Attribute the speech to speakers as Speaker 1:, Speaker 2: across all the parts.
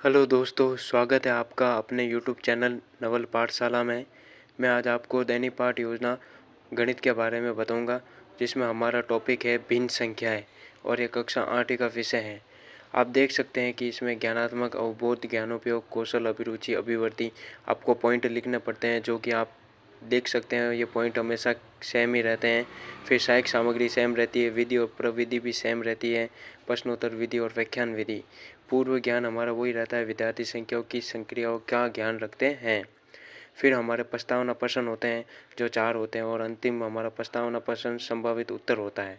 Speaker 1: Hello दोस्तों, स्वागत है आपका अपने यूट्यूब चैनल नवल पाठशाला में। मैं आज आपको दैनिक पाठ योजना गणित के बारे में बताऊंगा, जिसमें हमारा टॉपिक है भिन्न संख्याएं और ये कक्षा 8 का विषय है। आप देख सकते हैं कि इसमें ज्ञानात्मक, अवबोध, ज्ञानोपयोग, कौशल, अभिरुचि, अभिवृद्धि आपको पॉइंट लिखने पड़ते हैं, जो कि आप देख सकते हैं ये पॉइंट हमेशा सेम ही रहते हैं। फिर सहायक सामग्री सेम रहती है, विधि और प्रविधि भी सेम रहती है, प्रश्नोत्तर विधि और व्याख्यान विधि। पूर्व ज्ञान हमारा वही रहता है, विद्यार्थी संख्याओं की संक्रियाओं का ज्ञान रखते हैं। फिर हमारे प्रस्तावना प्रश्न होते हैं जो 4 होते हैं, और अंतिम हमारा प्रस्तावना प्रश्न संभावित उत्तर होता है।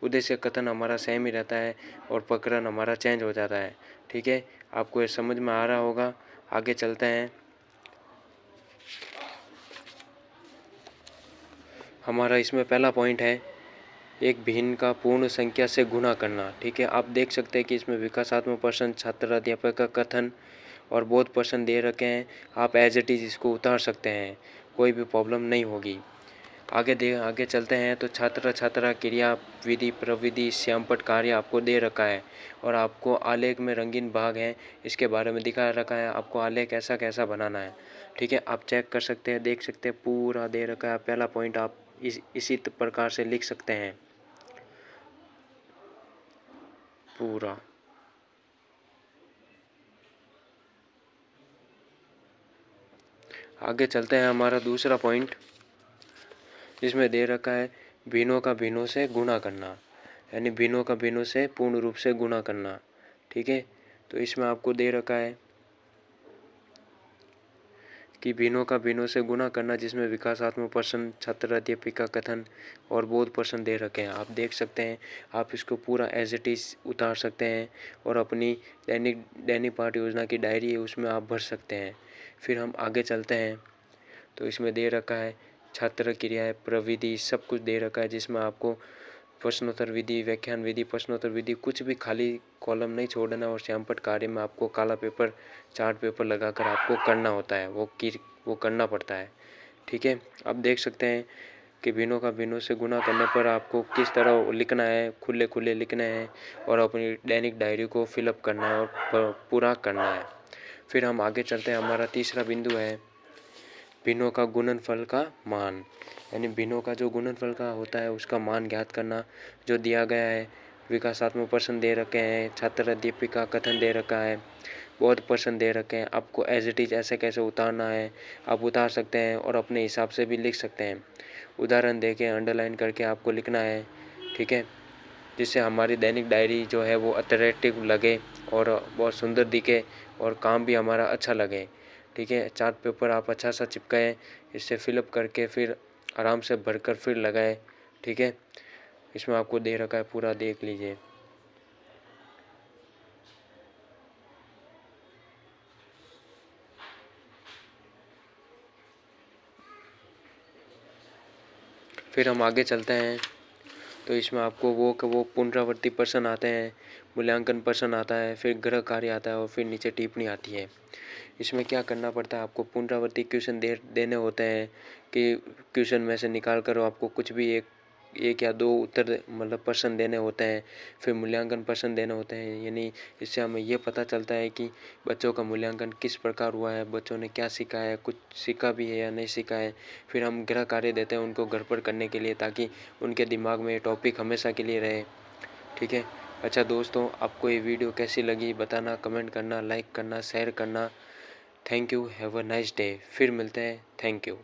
Speaker 1: उद्देश्य कथन हमारा सेम ही रहता है और प्रकरण हमारा चेंज हो जाता है। ठीक है, आपको ये समझ में आ रहा होगा। आगे चलते हैं। हमारा इसमें पहला पॉइंट है एक भिन्न का पूर्ण संख्या से गुणा करना। ठीक है, आप देख सकते हैं कि इसमें विकासात्मक प्रश्न, छात्र अध्यापक का कथन और बोध प्रश्न दे रखे हैं। आप एज इट इज़ इसको उतार सकते हैं, कोई भी प्रॉब्लम नहीं होगी। आगे चलते हैं तो छात्र छात्रा क्रिया, विधि, प्रविधि, श्यामपट्ट कार्य आपको दे रखा है और आपको आलेख में रंगीन भाग है, इसके बारे में दिखा रखा है आपको आलेख कैसा कैसा बनाना है। ठीक है, आप चेक कर सकते हैं, देख सकते हैं, पूरा दे रखा है। पहला पॉइंट आप इसी प्रकार से लिख सकते हैं पूरा। आगे चलते हैं, हमारा दूसरा पॉइंट जिसमें दे रखा है भिन्नों का भिन्नों से गुणा करना, यानी भिन्नों का भिन्नों से पूर्ण रूप से गुणा करना। ठीक है, तो इसमें आपको दे रखा है कि भिन्नों का भिन्नों से गुणा करना, जिसमें विकासात्मक प्रश्न, छात्र अध्यापिका कथन और बोध प्रश्न दे रखे हैं। आप देख सकते हैं, आप इसको पूरा एज इट इज़ उतार सकते हैं और अपनी दैनिक पाठ योजना की डायरी है उसमें आप भर सकते हैं। फिर हम आगे चलते हैं तो इसमें दे रखा है छात्र क्रियाएं, प्रविधि, सब कुछ दे रखा है, जिसमें आपको प्रश्नोत्तर विधि, व्याख्यान विधि, प्रश्नोत्तर विधि, कुछ भी खाली कॉलम नहीं छोड़ना। और श्यामपट्ट कार्य में आपको काला पेपर, चार्ट पेपर लगाकर आपको करना होता है, वो करना पड़ता है। ठीक है, आप देख सकते हैं कि भिन्नों का भिन्नों से गुणा करने पर आपको किस तरह लिखना है, खुले खुले लिखना है और अपनी दैनिक डायरी को फिलअप करना है और पूरा करना है। फिर हम आगे चलते हैं, हमारा तीसरा बिंदु है भिन्नों का गुणनफल का मान, यानी भिन्नों का जो गुणनफल का होता है उसका मान ज्ञात करना, जो दिया गया है। विकासात्मक प्रश्न दे रखे हैं, छात्र अध्यापिका कथन दे रखा है, बहुत प्रश्न दे रखे हैं। आपको एज इट इज़ ऐसे कैसे उतारना है आप उतार सकते हैं और अपने हिसाब से भी लिख सकते हैं। उदाहरण देके अंडरलाइन करके आपको लिखना है। ठीक है, जिससे हमारी दैनिक डायरी जो है वो अट्रैक्टिव लगे और बहुत सुंदर दिखे और काम भी हमारा अच्छा लगे। ठीक है, चार्ट पेपर आप अच्छा सा चिपकाएं, इससे फिलअप करके फिर आराम से भरकर फिर लगाएं। ठीक है, इसमें आपको दे रखा है, पूरा देख लीजिए। फिर हम आगे चलते हैं तो इसमें आपको वो पुनरावृत्ति प्रश्न आते हैं, मूल्यांकन प्रश्न आता है, फिर गृह कार्य आता है और फिर नीचे टिप्पणी आती है। इसमें क्या करना पड़ता है, आपको पुनरावृत्ति क्वेश्चन देने होते हैं कि क्वेश्चन में से निकाल कर आपको कुछ भी एक या दो उत्तर मतलब प्रश्न देने होते हैं। फिर मूल्यांकन प्रश्न देने होते हैं, यानी इससे हमें ये पता चलता है कि बच्चों का मूल्यांकन किस प्रकार हुआ है, बच्चों ने क्या सीखा है, कुछ सीखा भी है या नहीं सीखा है। फिर हम गृह कार्य देते हैं उनको घर पर करने के लिए, ताकि उनके दिमाग में ये टॉपिक हमेशा के लिए रहे। ठीक है, अच्छा दोस्तों, आपको ये वीडियो कैसी लगी बताना, कमेंट करना, लाइक करना, शेयर करना। Thank you, have a nice day. फिर मिलते हैं, थैंक यू।